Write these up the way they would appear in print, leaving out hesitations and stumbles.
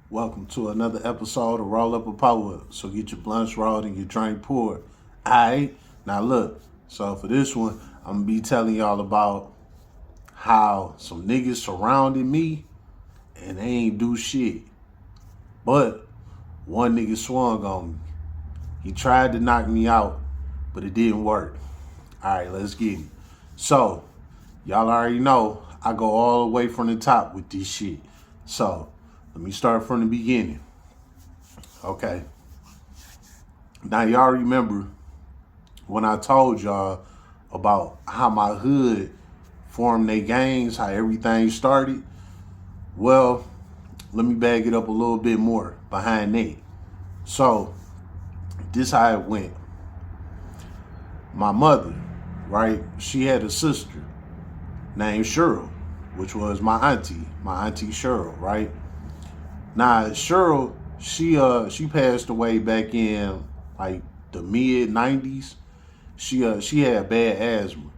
Welcome to another episode of Roll Up a Power Up. So get your blunts rolled and your drink poured. Alright? Now look, so for this one, I'm gonna be telling y'all about how some niggas surrounded me and they ain't do shit. But one nigga swung on me. He tried to knock me out, but it didn't work. Alright, let's get it. So, y'all already know I go all the way from the top with this shit. So, let me start from the beginning. Okay. Now, y'all remember when I told y'all about how my hood formed their gangs, how everything started? Well, let me bag it up a little bit more behind that. So, this how it went. My mother, right? She had a sister named Cheryl, which was my auntie Cheryl, right? Now Cheryl, she passed away back in like the mid '90s. She had bad asthma.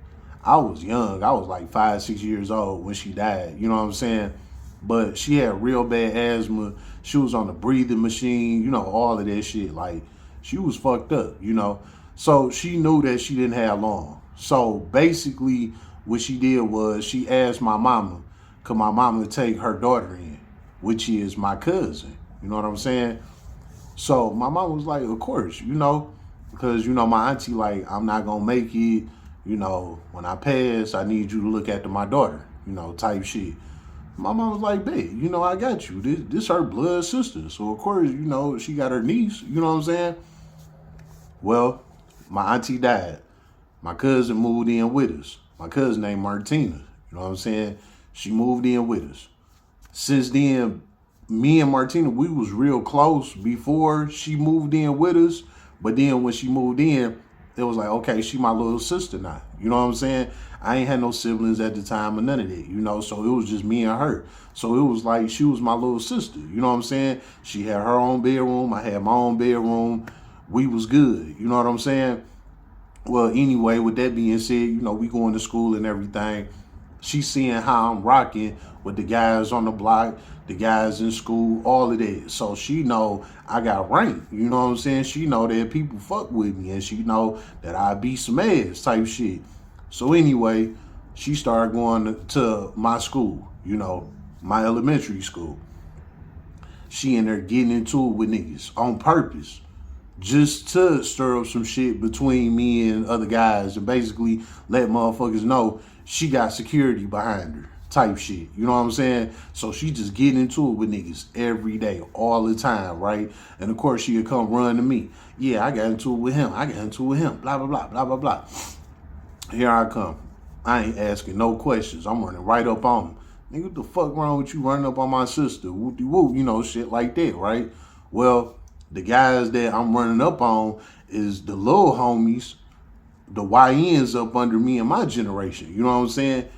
I was young. I was like 5, 6 years old when she died. You know what I'm saying? But she had real bad asthma. She was on the breathing machine. You know, all of that shit. Like she was fucked up. You know, so she knew that she didn't have long. So basically, what she did was she asked my mama, could my mama take her daughter in, which is my cousin. You know what I'm saying? So my mom was like, of course, because, my auntie, like, I'm not going to make it. When I pass, I need you to look after my daughter, type shit. My mom was like, babe, I got you. This her blood sister. So, of course, she got her niece. You know what I'm saying? Well, my auntie died. My cousin moved in with us. My cousin named Martina. You know what I'm saying? She moved in with us. Since then, me and Martina, we was real close before she moved in with us. But then when she moved in, it was like, okay, she my little sister now. You know what I'm saying? I ain't had no siblings at the time or none of that, so it was just me and her. So it was like she was my little sister. You know what I'm saying? She had her own bedroom. I had my own bedroom. We was good. You know what I'm saying? Well, anyway, with that being said, we going to school and everything. She's seeing how I'm rocking with the guys on the block, the guys in school, all of that. So she know I got rank. You know what I'm saying? She know that people fuck with me, and she know that I beat some ass type shit. So anyway, she started going to my school, my elementary school. She in there getting into it with niggas on purpose, just to stir up some shit between me and other guys and basically let motherfuckers know she got security behind her type shit. You know what I'm saying? So she just getting into it with niggas every day, all the time, right? And of course she would come run to me. Yeah, I got into it with him. I got into it with him. Blah, blah, blah, blah, blah, blah. Here I come. I ain't asking no questions. I'm running right up on him. Nigga, what the fuck wrong with you running up on my sister? Whoop-de-whoop, shit like that, right? Well, the guys that I'm running up on is the little homies, the YNs up under me and my generation. You know what I'm saying?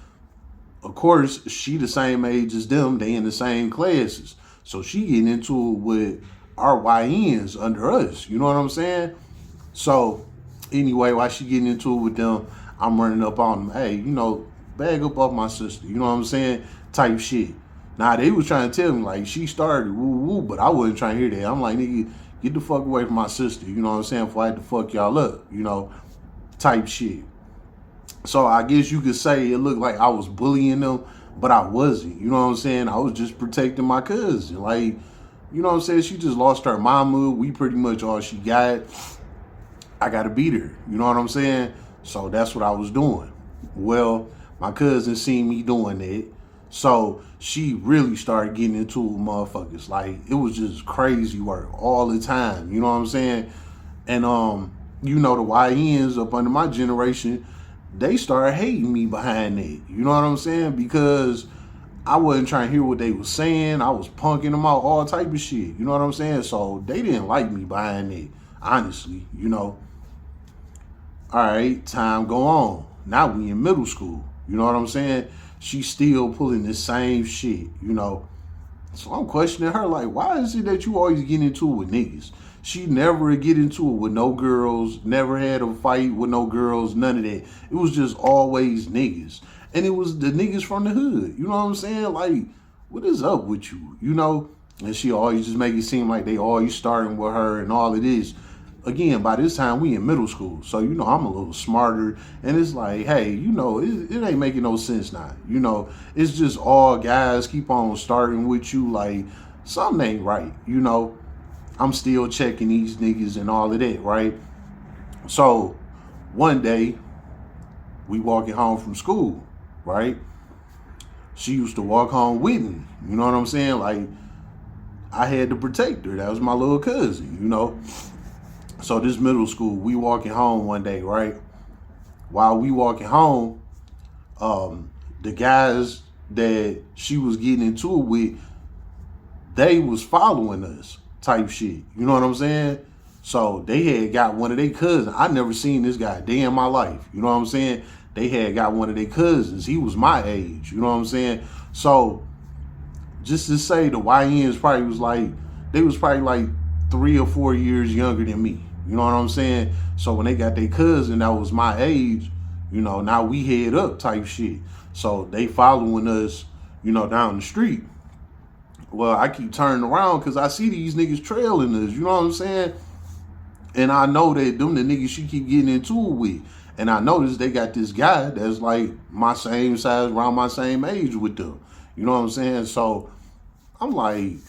Of course, she the same age as them. They in the same classes. So she getting into it with our YNs under us. You know what I'm saying? So anyway, while she getting into it with them, I'm running up on them. Hey, bag up off my sister. You know what I'm saying? Type shit. Now, they was trying to tell me, like, she started, woo-woo, but I wasn't trying to hear that. I'm like, nigga, get the fuck away from my sister. You know what I'm saying? Before I had to fuck y'all up, type shit. So I guess you could say it looked like I was bullying them, but I wasn't. You know what I'm saying? I was just protecting my cousin. Like, you know what I'm saying? She just lost her mama. We pretty much all she got. I got to beat her. You know what I'm saying? So that's what I was doing. Well, my cousin seen me doing that. So she really started getting into it with motherfuckers. Like, it was just crazy work all the time. You know what I'm saying? And, the YNs up under my generation, they started hating me behind that. You know what I'm saying? Because I wasn't trying to hear what they was saying. I was punking them out, all type of shit. You know what I'm saying? So they didn't like me behind that, honestly, All right, time go on. Now we in middle school. You know what I'm saying? She's still pulling the same shit, So I'm questioning her, like, why is it that you always get into it with niggas? She never get into it with no girls, never had a fight with no girls, none of that. It was just always niggas. And it was the niggas from the hood. You know what I'm saying? Like, what is up with you? And she always just make it seem like they always starting with her and all it is. Again, by this time we in middle school. So, I'm a little smarter. And it's like, hey, it ain't making no sense now. It's just all guys keep on starting with you. Like, something ain't right. I'm still checking these niggas and all of that, right? So, one day, we walking home from school, right? She used to walk home with me. You know what I'm saying? Like, I had to protect her. That was my little cousin, So this middle school, we walking home one day, right? While we walking home, the guys that she was getting into it with, they was following us type shit. You know what I'm saying? So they had got one of their cousins. I never seen this guy day in my life. You know what I'm saying? They had got one of their cousins. He was my age. You know what I'm saying? So just to say the YNs they was probably like 3 or 4 years younger than me. You know what I'm saying? So when they got their cousin that was my age, now we head up type shit. So they following us, down the street. Well, I keep turning around because I see these niggas trailing us. You know what I'm saying? And I know that them the niggas she keep getting into it with. And I noticed they got this guy that's like my same size, around my same age with them. You know what I'm saying? So I'm like,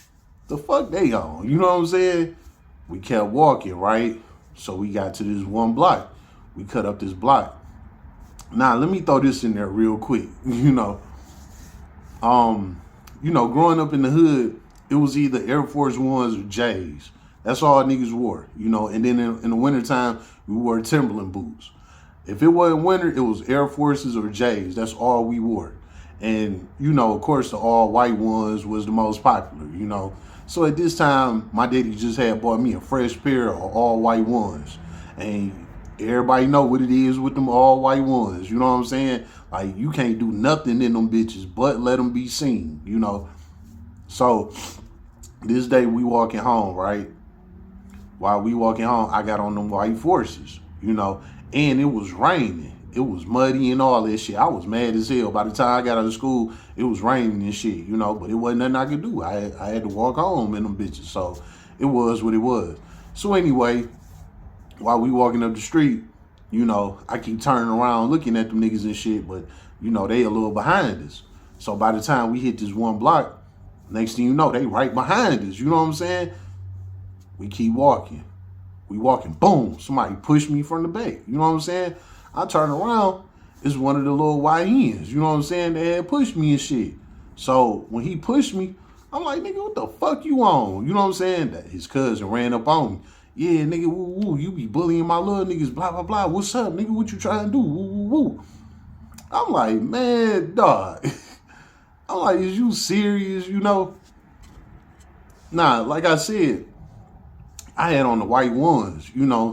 the fuck they on? You know what I'm saying? We kept walking, right? So we got to this one block. We cut up this block. Now, let me throw this in there real quick. Growing up in the hood, it was either Air Force Ones or J's. That's all niggas wore, And then in the wintertime, we wore Timberland boots. If it wasn't winter, it was Air Forces or J's. That's all we wore. And, of course, the all-white ones was the most popular, So at this time, my daddy just had bought me a fresh pair of all-white ones. And everybody know what it is with them all-white ones. You know what I'm saying? Like, you can't do nothing in them bitches but let them be seen, So this day we walking home, right? While we walking home, I got on them white forces, and it was raining. It was muddy and all that shit. I was mad as hell. By the time I got out of school, it was raining and shit, but it wasn't nothing I could do. I had to walk home in them bitches. So it was what it was. So anyway, while we walking up the street, I keep turning around looking at them niggas and shit, but, they a little behind us. So by the time we hit this one block, next thing you know, they right behind us. You know what I'm saying? We keep walking. We walking, boom, somebody pushed me from the back. You know what I'm saying? I turn around, it's one of the little YNs, you know what I'm saying? They had pushed me and shit. So when he pushed me, I'm like, nigga, what the fuck you on? You know what I'm saying? That his cousin ran up on me. Yeah, nigga, woo, woo, you be bullying my little niggas, blah, blah, blah. What's up, nigga? What you trying to do? Woo, woo, woo. I'm like, man, dog. I'm like, is you serious, Nah, like I said, I had on the white ones,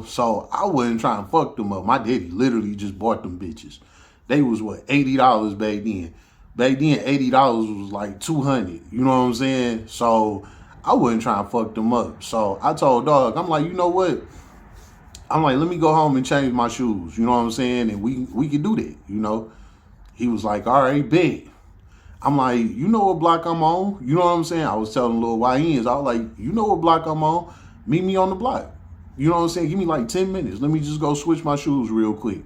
so I wasn't trying to fuck them up. My daddy literally just bought them bitches. They was, $80 back then. Back then, $80 was like $200, you know what I'm saying? So I wasn't trying to fuck them up. So I told dog, I'm like, you know what? I'm like, let me go home and change my shoes, you know what I'm saying? And we could do that, He was like, all right, bet. I'm like, you know what block I'm on? You know what I'm saying? I was telling little YNs, I was like, you know what block I'm on? Meet me on the block. You know what I'm saying? Give me like 10 minutes. Let me just go switch my shoes real quick.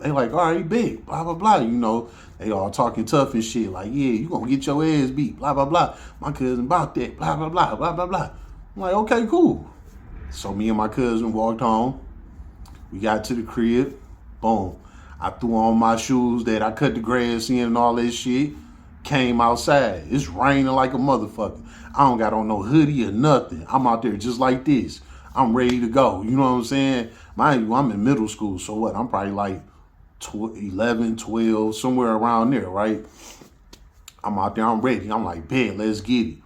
They like, all right, big, blah, blah, blah. They all talking tough and shit. Like, yeah, you gonna get your ass beat, blah, blah, blah. My cousin about that, blah, blah, blah, blah, blah, blah. I'm like, okay, cool. So me and my cousin walked home. We got to the crib. Boom. I threw on my shoes that I cut the grass in and all that shit. Came outside. It's raining like a motherfucker. I don't got on no hoodie or nothing. I'm out there just like this. I'm ready to go. You know what I'm saying? Mind you, I'm in middle school. So what? I'm probably like 11, 12, somewhere around there, right? I'm out there. I'm ready. I'm like, bet, let's get it.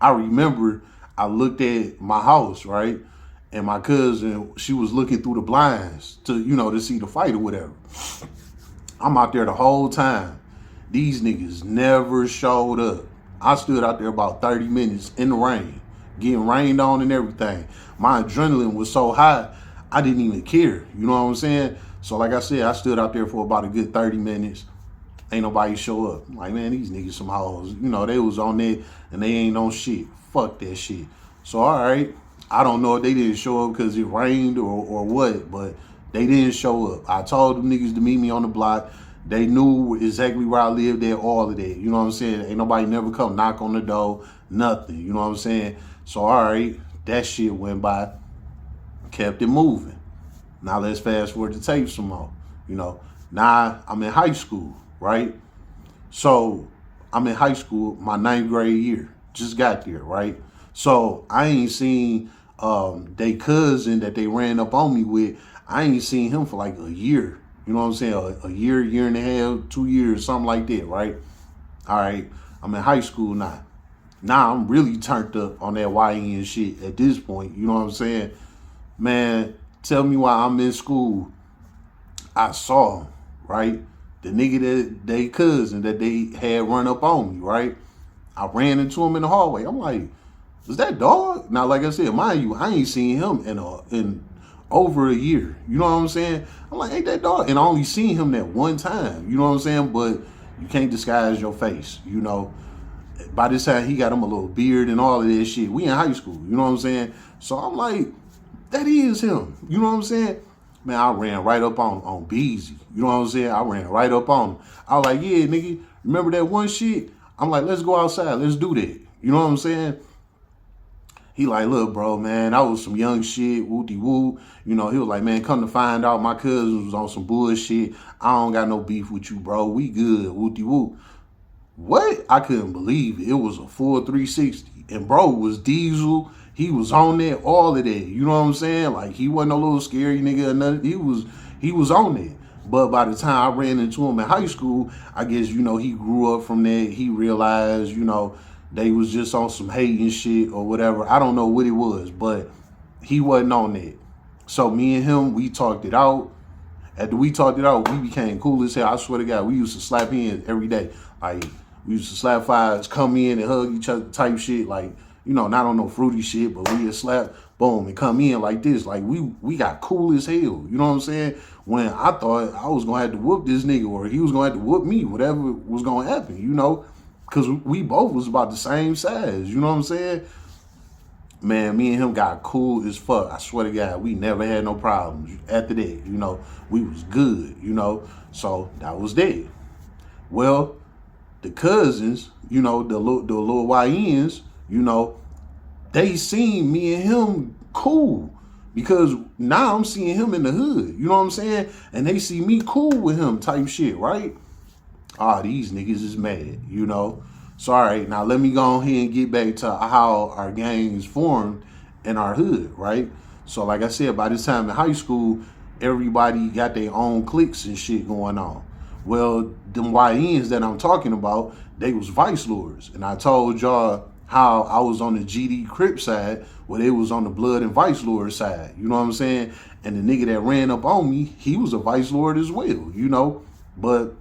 I remember I looked at my house, right? And my cousin, she was looking through the blinds to see the fight or whatever. I'm out there the whole time. These niggas never showed up. I stood out there about 30 minutes in the rain, getting rained on and everything. My adrenaline was so high, I didn't even care. You know what I'm saying? So like I said, I stood out there for about a good 30 minutes. ain't nobody show up. I'm like, man, these niggas some hoes. You know, they was on there and they ain't on shit. Fuck that shit. So, all right. I don't know if they didn't show up because it rained or what, but they didn't show up. I told them niggas to meet me on the block. They knew exactly where I lived at, all of that. You know what I'm saying? Ain't nobody never come knock on the door, nothing. You know what I'm saying? So, all right, that shit went by, kept it moving. Now let's fast forward the tape some more. You know, now I'm in high school, right? So I'm in high school, my 9th grade year. Just got there, right? So I ain't seen they cousin that they ran up on me with. I ain't seen him for like a year. You know what I'm saying? A year, year and a half, 2 years, something like that, right? All right, I'm in high school now. Now I'm really turned up on that YN shit at this point. You know what I'm saying? Man, tell me why I'm in school. I saw him, right? The nigga that they cousin that they had run up on me, right? I ran into him in the hallway. I'm like, was that dog? Now, like I said, mind you, I ain't seen him in over a year. You know what I'm saying? I'm like, ain't that dog? And I only seen him that one time. You know what I'm saying? But you can't disguise your face, you know. By this time, he got him a little beard and all of this shit. We in high school, you know what I'm saying? So I'm like, that is him. You know what I'm saying? Man, I ran right up on Beezy. You know what I'm saying? I ran right up on him. I was like, yeah, nigga, remember that one shit? I'm like, let's go outside. Let's do that. You know what I'm saying? He like, look, bro, man, that was some young shit, woo-de-woo. You know, he was like, man, come to find out my cousin was on some bullshit. I don't got no beef with you, bro. We good, woo-de-woo. What? I couldn't believe it. It was a full 360. And bro was diesel. He was on there, all of that. You know what I'm saying? Like, he wasn't a little scary nigga or nothing. He was on there. But by the time I ran into him in high school, I guess, you know, he grew up from there. He realized, you know, they was just on some hating shit or whatever. I don't know what it was, but he wasn't on that. So me and him, we talked it out. After we talked it out, we became cool as hell. I swear to God, we used to slap hands every day. Like, we used to slap fives, come in and hug each other type shit. Like, you know, not on no fruity shit, but we would slap, boom, and come in like this. Like, we got cool as hell. You know what I'm saying? When I thought I was going to have to whoop this nigga or he was going to have to whoop me, whatever was going to happen, you know? Because we both was about the same size. You know what I'm saying? Man, me and him got cool as fuck. I swear to God, we never had no problems. After that, you know, we was good, you know? So that was that. Well, the cousins, you know, the little YNs, you know, they seen me and him cool because now I'm seeing him in the hood. You know what I'm saying? And they see me cool with him type shit, right? These niggas is mad, you know? So, all right, now let me go ahead and get back to how our gangs formed in our hood, right? So, like I said, by this time in high school, everybody got their own cliques and shit going on. Well, them YNs that I'm talking about, they was ViceLord's. And I told y'all how I was on the GD Crip side, where they was on the Blood and ViceLord side. You know what I'm saying? And the nigga that ran up on me, he was a ViceLord as well, you know? But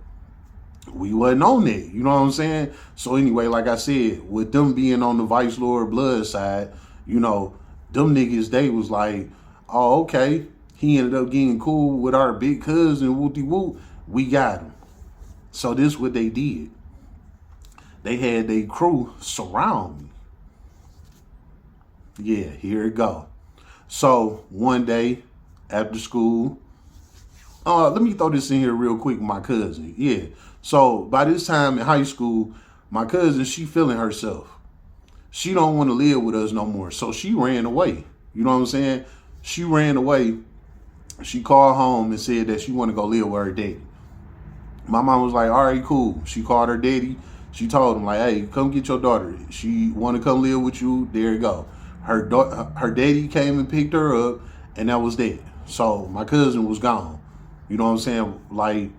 we wasn't on that, you know what I'm saying? So anyway, like I said, with them being on the ViceLord Blood side, you know, them niggas, they was like, oh, okay. He ended up getting cool with our big cousin, whoop-de-whoop. We got him. So this what they did. They had their crew surround me. Yeah, here it go. So one day after school, let me throw this in here real quick with my cousin. Yeah. So by this time in high school, my cousin, she feeling herself. She don't want to live with us no more. So she ran away. You know what I'm saying? She ran away. She called home and said that she want to go live with her daddy. My mom was like, all right, cool. She called her daddy. She told him, like, hey, come get your daughter. She want to come live with you. There you go. Her daddy came and picked her up, and that was that. So my cousin was gone. You know what I'm saying? Like,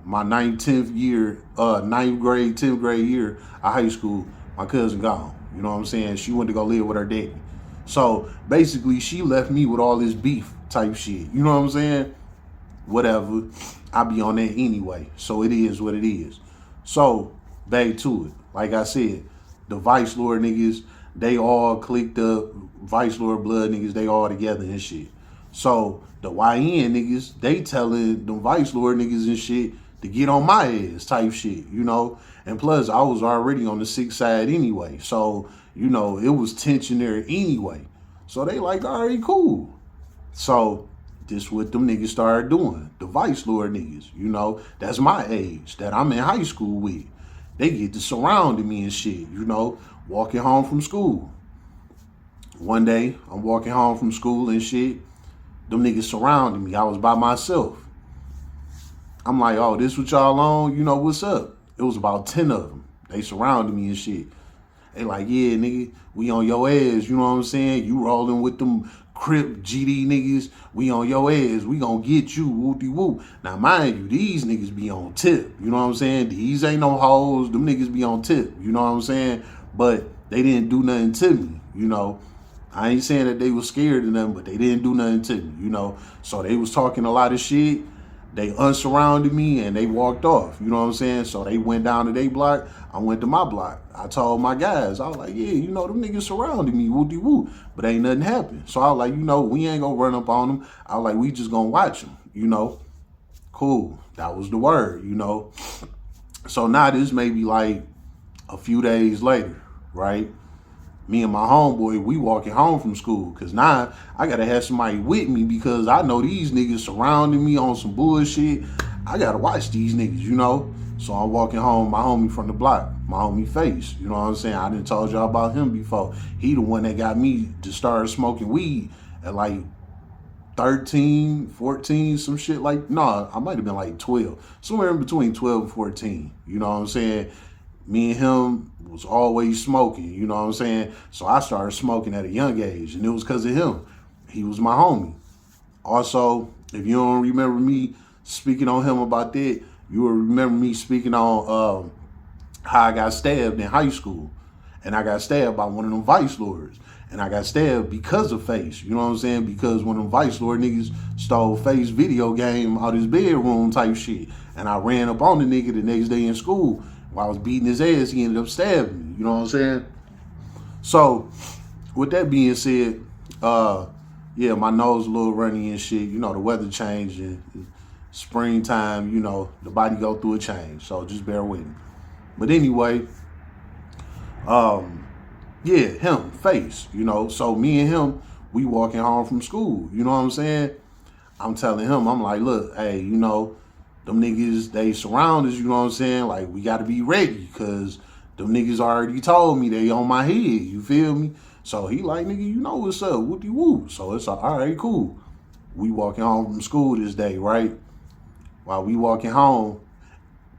my 9th grade, 10th grade year of high school, my cousin gone. You know what I'm saying? She went to go live with her daddy. So basically, she left me with all this beef type shit. You know what I'm saying? Whatever. I be on that anyway. So it is what it is. So back to it. Like I said, the ViceLord niggas, they all clicked up. ViceLord Blood niggas, they all together and shit. So the YN niggas, they telling them ViceLord niggas and shit to get on my ass type shit, you know. And plus, I was already on the 6 side anyway. So, you know, it was tension there anyway. So they like, all right, cool. So this what them niggas started doing. The ViceLord niggas, you know, that's my age, that I'm in high school with. They get to surrounding me and shit, you know, walking home from school. One day, I'm walking home from school and shit. Them niggas surrounding me. I was by myself. I'm like, oh, this what y'all on? You know, what's up? It was about 10 of them. They surrounded me and shit. They like, yeah, nigga, we on your ass. You know what I'm saying? You rolling with them Crip GD niggas. We on your ass. We gonna get you. Whoop-de-whoop. Now, mind you, these niggas be on tip. You know what I'm saying? These ain't no hoes. Them niggas be on tip. You know what I'm saying? But they didn't do nothing to me, you know. I ain't saying that they was scared of them, but they didn't do nothing to me, you know. So they was talking a lot of shit. They unsurrounded me and they walked off. You know what I'm saying? So they went down to their block. I went to my block. I told my guys, I was like, yeah, you know, them niggas surrounded me, woo-de-woo. But ain't nothing happened. So I was like, you know, we ain't gonna run up on them. I was like, we just gonna watch them, you know. Cool. That was the word, you know. So now this may be like a few days later, right? Me and my homeboy, we walking home from school. Cause now I gotta have somebody with me because I know these niggas surrounding me on some bullshit. I gotta watch these niggas, you know? So I'm walking home, my homie from the block, my homie Face. You know what I'm saying? I done told y'all about him before. He the one that got me to start smoking weed at like 13, 14, some shit like, no, I might have been like 12. Somewhere in between 12 and 14. You know what I'm saying? Me and him was always smoking, you know what I'm saying? So I started smoking at a young age, and it was because of him. He was my homie. Also, if you don't remember me speaking on him about that, you will remember me speaking on how I got stabbed in high school. And I got stabbed by one of them ViceLord's. And I got stabbed because of Face, you know what I'm saying? Because one of them ViceLord niggas stole Face video game out his bedroom type shit. And I ran up on the nigga the next day in school. While I was beating his ass, he ended up stabbing me. You know what I'm saying? So, with that being said, yeah, my nose a little runny and shit. You know, the weather changing, springtime, you know, the body go through a change. So, just bear with me. But anyway, yeah, him, Face, you know. So, me and him, we walking home from school. You know what I'm saying? I'm telling him, I'm like, look, hey, you know, them niggas, they surround us, you know what I'm saying? Like, we got to be ready because them niggas already told me they on my head, you feel me? So he like, nigga, you know what's up, whoop-de-whoop. So it's like, all right, cool. We walking home from school this day, right? While we walking home,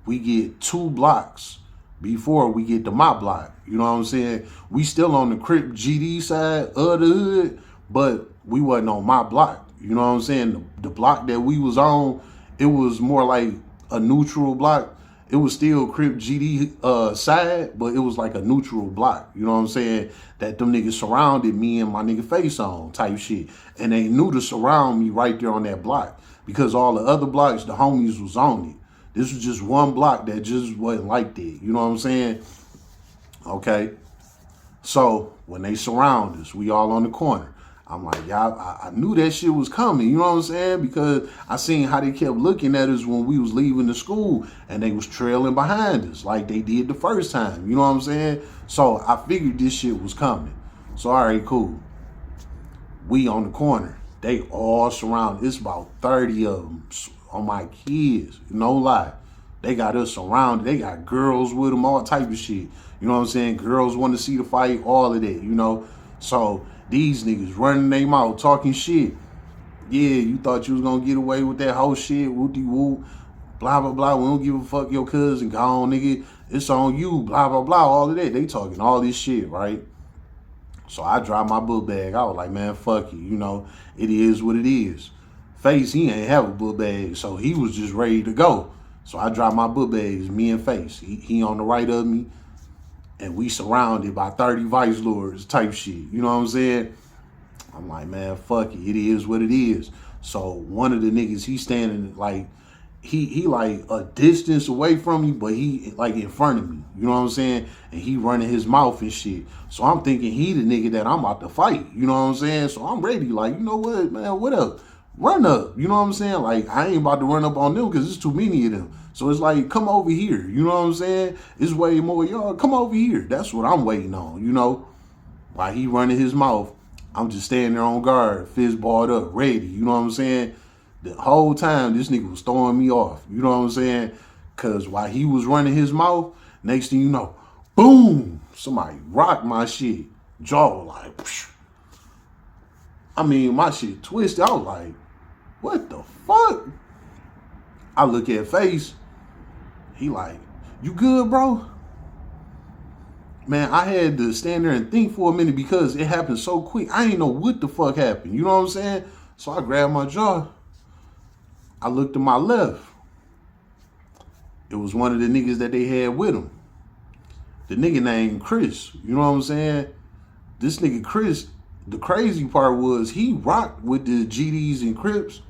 we get 2 blocks before we get to my block. You know what I'm saying? We still on the Crip GD side of the hood, but we wasn't on my block. You know what I'm saying? The block that we was on, it was more like a neutral block. It was still Crip GD side, but it was like a neutral block. You know what I'm saying? That them niggas surrounded me and my nigga Face on type shit. And they knew to surround me right there on that block. Because all the other blocks, the homies was on it. This was just one block that just wasn't like that. You know what I'm saying? Okay. So when they surround us, we all on the corner. I'm like, y'all, I knew that shit was coming, you know what I'm saying? Because I seen how they kept looking at us when we was leaving the school and they was trailing behind us like they did the first time, you know what I'm saying? So I figured this shit was coming. So, all right, cool. We on the corner. They all surrounded. It's about 30 of them on my kids, no lie. They got us surrounded. They got girls with them, all type of shit. You know what I'm saying? Girls want to see the fight, all of that, you know? So these niggas running their mouth, talking shit. Yeah, you thought you was gonna get away with that whole shit, whoop-de-whoop, blah, blah, blah. We don't give a fuck your cousin, gone, nigga. It's on you, blah, blah, blah, all of that. They talking all this shit, right? So I dropped my book bag. I was like, man, fuck you, you know. It is what it is. Face, he ain't have a book bag, so he was just ready to go. So I dropped my book bags, me and Face. He on the right of me. And we surrounded by 30 ViceLord's type shit. You know what I'm saying? I'm like, man, fuck it. It is what it is. So one of the niggas, he standing like, he like a distance away from me, but he like in front of me. You know what I'm saying? And he running his mouth and shit. So I'm thinking he the nigga that I'm about to fight. You know what I'm saying? So I'm ready. Like, you know what, man, what up? run up. You know what I'm saying? Like, I ain't about to run up on them because there's too many of them. So it's like, come over here. You know what I'm saying? It's way more y'all. Come over here. That's what I'm waiting on, you know? While he running his mouth, I'm just standing there on guard, fist balled up, ready. You know what I'm saying? The whole time, this nigga was throwing me off. You know what I'm saying? Because while he was running his mouth, next thing you know, boom, somebody rocked my shit. Jaw like, psh. I mean, my shit twisted. I was like, what the fuck? I look at face. He like, you good, bro? Man, I had to stand there and think for a minute because it happened so quick. I ain't know what the fuck happened. You know what I'm saying? So I grabbed my jaw. I looked to my left. It was one of the niggas that they had with him. The nigga named Chris. You know what I'm saying? This nigga Chris, the crazy part was he rocked with the GDs and Crips,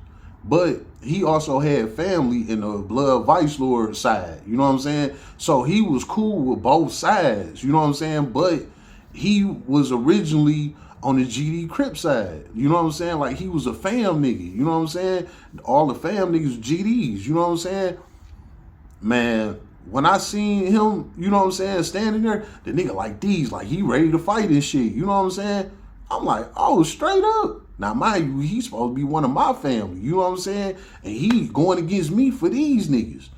but he also had family in the blood ViceLord's side. You know what I'm saying? So he was cool with both sides. You know what I'm saying? But he was originally on the GD Crip side. You know what I'm saying? Like, he was a fam nigga. You know what I'm saying? All the fam niggas GDs. You know what I'm saying? Man, when I seen him, you know what I'm saying, standing there, the nigga like these, like he ready to fight and shit. You know what I'm saying? I'm like, oh, straight up. Now, mind you, he's supposed to be one of my family. You know what I'm saying? And he going against me for these niggas.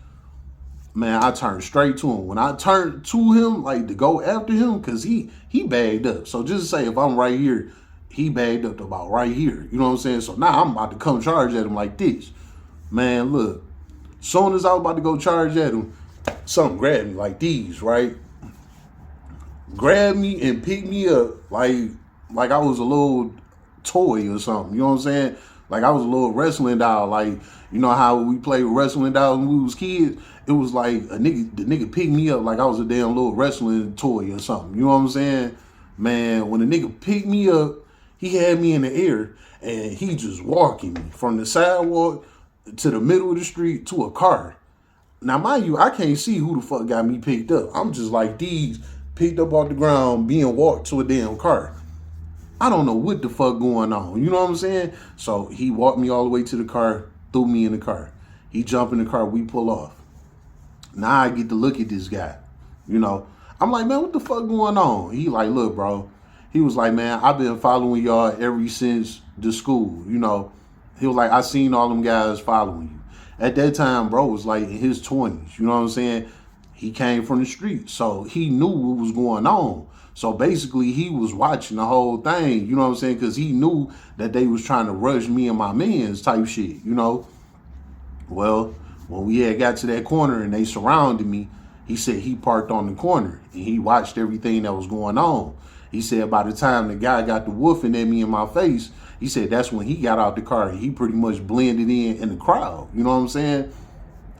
Man, I turned straight to him. When I turned to him, like to go after him, because he bagged up. So just to say, if I'm right here, he bagged up to about right here. You know what I'm saying? So now I'm about to come charge at him like this. Man, look. Soon as I was about to go charge at him, something grabbed me like these, right? Grabbed me and picked me up like I was a little toy or something. You know what I'm saying? Like I was a little wrestling doll. Like, you know how we played wrestling dolls when we was kids? It was like the nigga picked me up like I was a damn little wrestling toy or something. You know what I'm saying? Man, when the nigga picked me up, he had me in the air and he just walking me from the sidewalk to the middle of the street to a car. Now, mind you, I can't see who the fuck got me picked up. I'm just like these, picked up off the ground, being walked to a damn car. I don't know what the fuck going on. You know what I'm saying? So he walked me all the way to the car, threw me in the car. He jumped in the car, we pull off. Now I get to look at this guy. You know, I'm like, man, what the fuck going on? He like, look, bro. He was like, man, I've been following y'all ever since the school, you know. He was like, I seen all them guys following you. At that time, bro was like in his 20s. You know what I'm saying? He came from the street, so he knew what was going on. So basically, he was watching the whole thing. You know what I'm saying? Because he knew that they was trying to rush me and my mans type shit, you know? Well, when we had got to that corner and they surrounded me, he said he parked on the corner and he watched everything that was going on. He said by the time the guy got the woofing at me in my face, he said that's when he got out the car and he pretty much blended in the crowd. You know what I'm saying?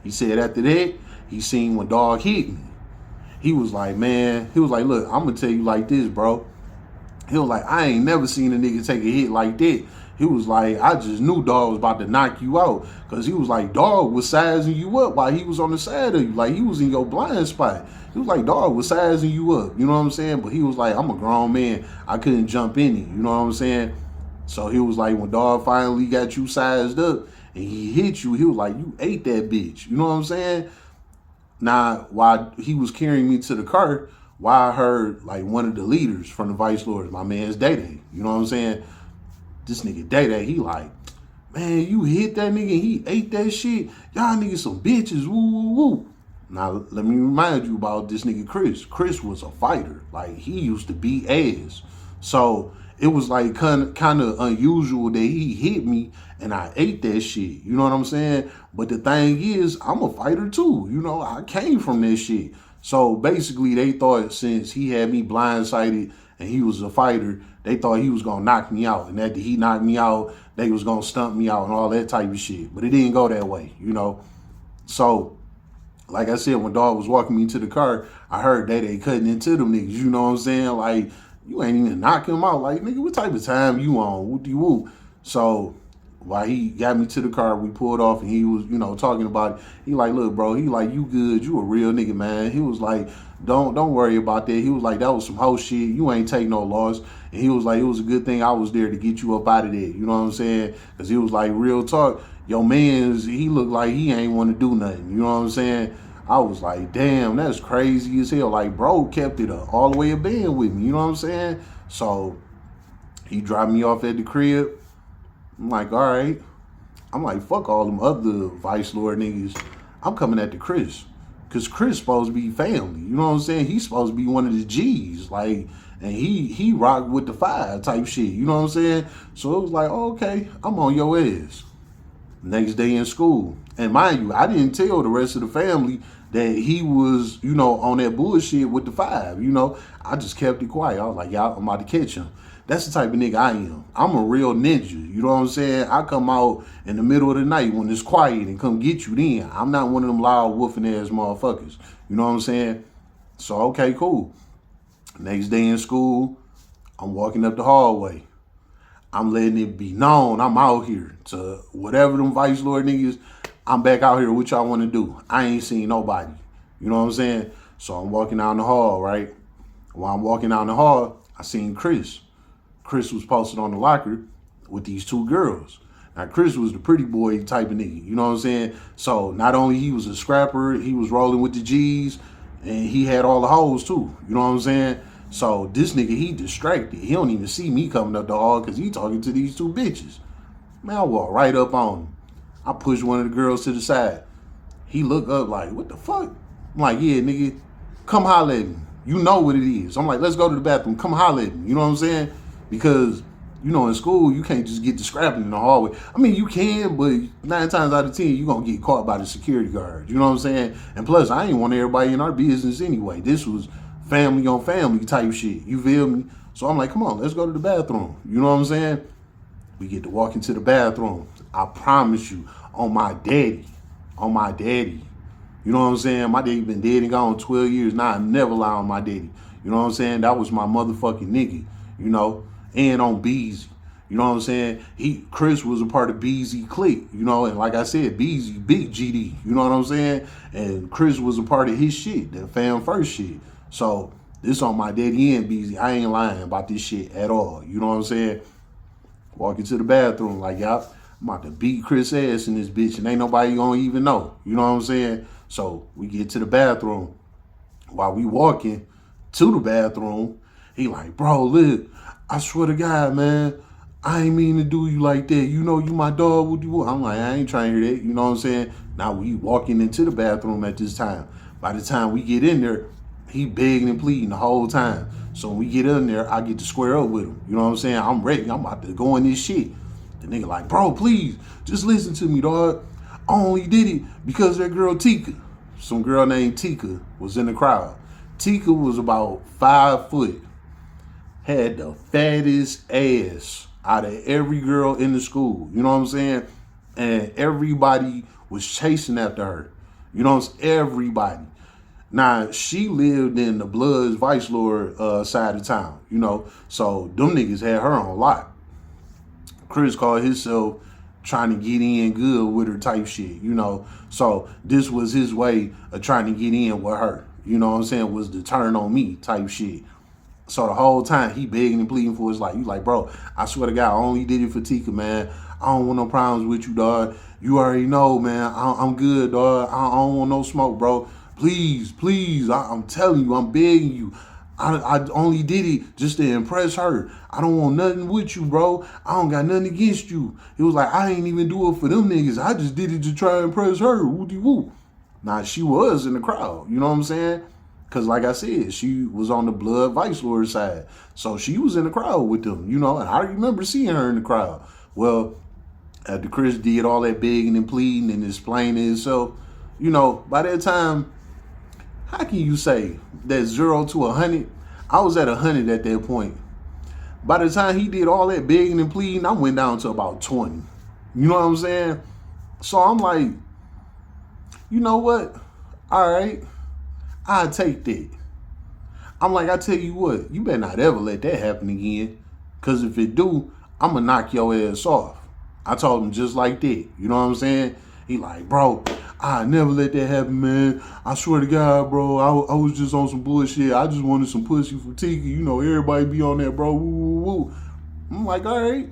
He said after that, he seen when dog hit me. He was like, man, he was like, look, I'm going to tell you like this, bro. He was like, I ain't never seen a nigga take a hit like that. He was like, I just knew dog was about to knock you out. Because he was like, dog was sizing you up while he was on the side of you. Like, he was in your blind spot. He was like, dog was sizing you up. You know what I'm saying? But he was like, I'm a grown man. I couldn't jump in it. You know what I'm saying? So he was like, when dog finally got you sized up and he hit you, he was like, you ate that bitch. You know what I'm saying? Now, while he was carrying me to the car, while I heard like one of the leaders from the ViceLord's, my man's Day-Day. You know what I'm saying? This nigga Day-Day, he like, man, you hit that nigga and he ate that shit. Y'all niggas some bitches, woo, woo, woo. Now, let me remind you about this nigga Chris. Chris was a fighter. Like, he used to beat ass. So it was like kind of unusual that he hit me and I ate that shit. You know what I'm saying? But the thing is, I'm a fighter too. You know, I came from that shit. So basically, they thought since he had me blindsided and he was a fighter, they thought he was going to knock me out. And after he knocked me out, they was going to stump me out and all that type of shit. But it didn't go that way, you know. So, like I said, when dog was walking me to the car, I heard that they cutting into them niggas. You know what I'm saying? Like, you ain't even knocking him out. Like, nigga, what type of time you on? What do you want? So, while he got me to the car, we pulled off and he was, talking about it. He like, look, bro, he like, you good, you a real nigga, man. He was like, don't worry about that. He was like, that was some whole shit. You ain't take no loss. And he was like, it was a good thing I was there to get you up out of there. You know what I'm saying? Because he was like, real talk, your man's, he looked like he ain't want to do nothing. You know what I'm saying? I was like, damn, that's crazy as hell. Like, bro kept it all the way a band with me. You know what I'm saying? So he dropped me off at the crib. I'm like, all right. I'm like, fuck all them other Vice Lord niggas. I'm coming at the Chris. Because Chris supposed to be family. You know what I'm saying? He's supposed to be one of the G's. Like, and he rocked with the 5 type shit. You know what I'm saying? So it was like, oh, okay, I'm on your ass. Next day in school. And mind you, I didn't tell the rest of the family that he was, on that bullshit with the 5. I just kept it quiet. I was like, y'all, I'm about to catch him. That's the type of nigga I am. I'm a real ninja. You know what I'm saying? I come out in the middle of the night when it's quiet and come get you then. I'm not one of them loud woofing ass motherfuckers. You know what I'm saying? So, okay, cool. Next day in school, I'm walking up the hallway. I'm letting it be known I'm out here. To whatever them Vice Lord niggas, I'm back out here. What y'all want to do? I ain't seen nobody. You know what I'm saying? So I'm walking down the hall, right? While I'm walking down the hall, I seen Chris. Chris was posted on the locker with these 2 girls. Now, Chris was the pretty boy type of nigga. You know what I'm saying? So not only he was a scrapper, he was rolling with the G's, and he had all the hoes too. You know what I'm saying? So this nigga, he distracted. He don't even see me coming up the hall because he talking to these 2 bitches. Man, I walk right up on him. I push one of the girls to the side. He look up like, what the fuck? I'm like, yeah, nigga, come holler at me. You know what it is. I'm like, let's go to the bathroom. Come holler at me. You know what I'm saying? Because, in school, you can't just get to scrapping in the hallway. I mean, you can, but 9 times out of 10, you're going to get caught by the security guard. You know what I'm saying? And plus, I ain't want everybody in our business anyway. This was family on family type shit. You feel me? So I'm like, come on, let's go to the bathroom. You know what I'm saying? We get to walk into the bathroom. I promise you, on my daddy. You know what I'm saying? My daddy been dead and gone 12 years. Now I never lie on my daddy. You know what I'm saying? That was my motherfucking nigga, and on Beezy. You know what I'm saying? Chris was a part of Beezy clique, and like I said, Beezy, big GD. You know what I'm saying? And Chris was a part of his shit, that fam first shit. So this on my daddy and Beezy. I ain't lying about this shit at all. You know what I'm saying? Walking to the bathroom like, y'all, I'm about to beat Chris ass in this bitch and ain't nobody gonna even know. You know what I'm saying? So we get to the bathroom. While we walking to the bathroom, he like, bro, look, I swear to God, man, I ain't mean to do you like that. You know you my dog. What you? I'm like, I ain't trying to hear that. You know what I'm saying? Now we walking into the bathroom at this time. By the time we get in there, he begging and pleading the whole time. So when we get in there, I get to square up with him. You know what I'm saying? I'm ready. I'm about to go in this shit. The nigga like, bro, please, just listen to me, dog. I only did it because that girl Tika, some girl named Tika, was in the crowd. Tika was about 5 foot, had the fattest ass out of every girl in the school. You know what I'm saying? And everybody was chasing after her. You know what I'm saying? Everybody. Now, she lived in the Bloods, Vice Lord side of town, so them niggas had her on lock. Chris called himself trying to get in good with her type shit, so this was his way of trying to get in with her, you know what I'm saying, was to turn on me type shit. So the whole time he begging and pleading for his life. You like, bro, I swear to God, I only did it for Tika, man. I don't want no problems with you, dog. You already know, man. I'm good, dog. I don't want no smoke, bro. Please, I'm telling you, I'm begging you. I only did it just to impress her. I don't want nothing with you, bro. I don't got nothing against you. It was like, I ain't even do it for them niggas. I just did it to try and impress her. Woo-de-woo. Now, she was in the crowd. You know what I'm saying? Because like I said, she was on the Blood Vice Lord side. So she was in the crowd with them, and I remember seeing her in the crowd. Well, after Chris did all that begging and pleading and explaining himself, by that time, how can you say that 0 to 100? I was at 100 at that point. By the time he did all that begging and pleading, I went down to about 20. You know what I'm saying? So I'm like, you know what? All right, I'll take that. I'm like, I tell you what, you better not ever let that happen again. Because if it do, I'm going to knock your ass off. I told him just like that. You know what I'm saying? He like, bro, I never let that happen, man. I swear to God, bro, I was just on some bullshit. I just wanted some pussy from Tiki. You know, everybody be on that, bro. Woo, woo, woo. I'm like, all right.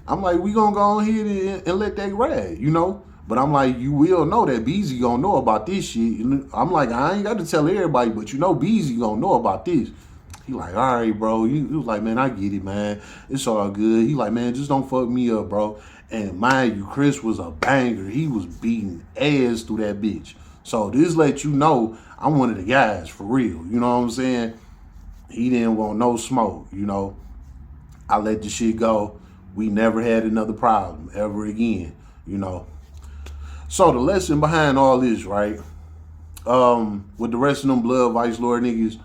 I'm like, we gonna go ahead and let that ride, you know? But I'm like, you will know that Beezy gonna know about this shit. I'm like, I ain't got to tell everybody, but you know Beezy gonna know about this. He like, all right, bro. He was like, man, I get it, man. It's all good. He like, man, just don't fuck me up, bro. And mind you, Chris was a banger. He was beating ass through that bitch. So this let you know I'm one of the guys for real. You know what I'm saying? He didn't want no smoke, you know. I let the shit go. We never had another problem ever again, you know. So the lesson behind all this, right? With the rest of them blood ViceLord niggas,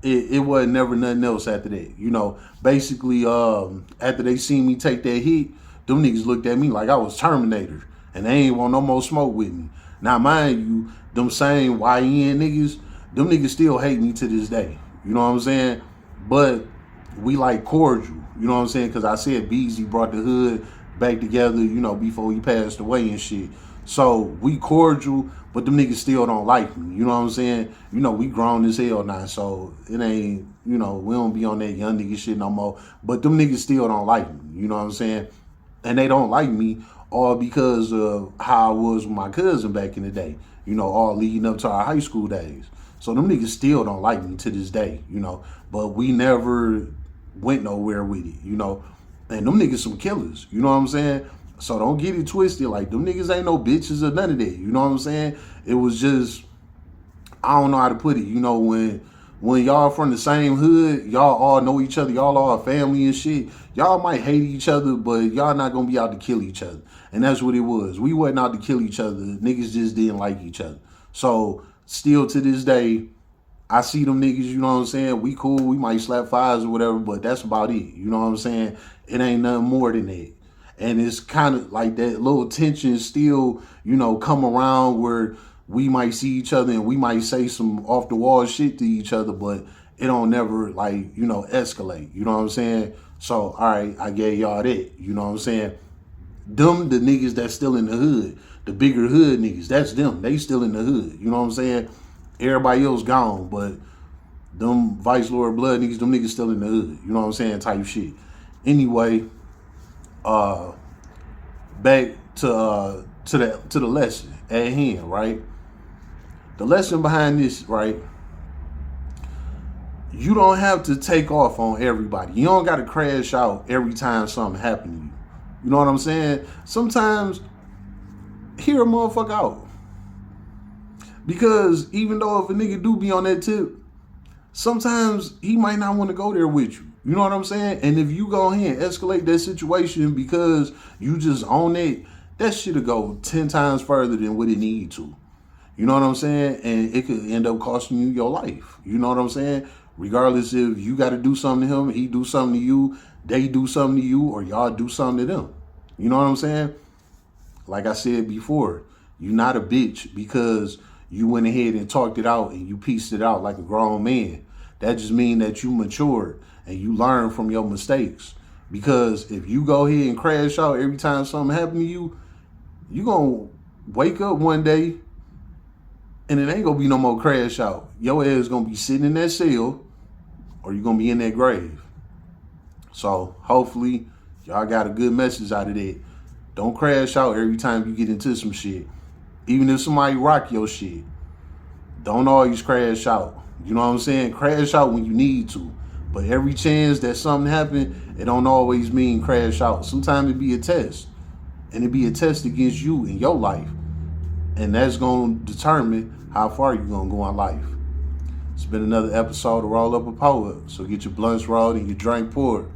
it wasn't never nothing else after that. You know, basically, after they seen me take that hit, them niggas looked at me like I was Terminator. And they ain't want no more smoke with me. Now, mind you, them same YN niggas, them niggas still hate me to this day. You know what I'm saying? But we like cordial. You know what I'm saying? Because I said Beezy brought the hood back together, you know, before he passed away and shit. So we cordial, but them niggas still don't like me. You know what I'm saying? You know, we grown as hell now, so it ain't, you know, we don't be on that young nigga shit no more. But them niggas still don't like me. You know what I'm saying? And they don't like me all because of how I was with my cousin back in the day. You know, all leading up to our high school days. So them niggas still don't like me to this day, you know. But we never went nowhere with it, you know. And them niggas some killers, you know what I'm saying? So don't get it twisted. Like, them niggas ain't no bitches or none of that, you know what I'm saying? It was just, I don't know how to put it, you know, when y'all from the same hood, y'all all know each other, y'all all family and shit, y'all might hate each other, but y'all not gonna be out to kill each other. And that's what it was. We wasn't out to kill each other. Niggas just didn't like each other. So still to this day, I see them niggas, you know what I'm saying? We cool, we might slap fives or whatever, but that's about it. You know what I'm saying? It ain't nothing more than that. And it's kind of like that little tension still, you know, come around where we might see each other and we might say some off the wall shit to each other, but it don't never, like, you know, escalate. You know what I'm saying? So, all right, I gave y'all that. You know what I'm saying? Them, the niggas that's still in the hood, the bigger hood niggas, that's them. They still in the hood. You know what I'm saying? Everybody else gone, but them ViceLord blood niggas, them niggas still in the hood. You know what I'm saying? Type shit. Anyway, back to the lesson at hand, right? The lesson behind this, right? You don't have to take off on everybody. You don't got to crash out every time something happens to you. You know what I'm saying? Sometimes hear a motherfucker out. Because even though if a nigga do be on that tip, sometimes he might not want to go there with you. You know what I'm saying? And if you go ahead and escalate that situation because you just own it, that shit'll go 10 times further than what it need to. You know what I'm saying? And it could end up costing you your life. You know what I'm saying? Regardless if you got to do something to him, he do something to you, they do something to you, or y'all do something to them. You know what I'm saying? Like I said before, you're not a bitch because you went ahead and talked it out and you pieced it out like a grown man. That just means that you matured and you learn from your mistakes. Because if you go ahead and crash out every time something happened to you, you're going to wake up one day and it ain't going to be no more crash out. Your ass is going to be sitting in that cell or you're going to be in that grave. So hopefully y'all got a good message out of that. Don't crash out every time you get into some shit. Even if somebody rock your shit, don't always crash out. You know what I'm saying? Crash out when you need to. But every chance that something happen, it don't always mean crash out. Sometimes it be a test. And it be a test against you in your life. And that's going to determine how far you're going to go in life. It's been another episode of Roll Up a Poet. So get your blunts rolled and your drink poured.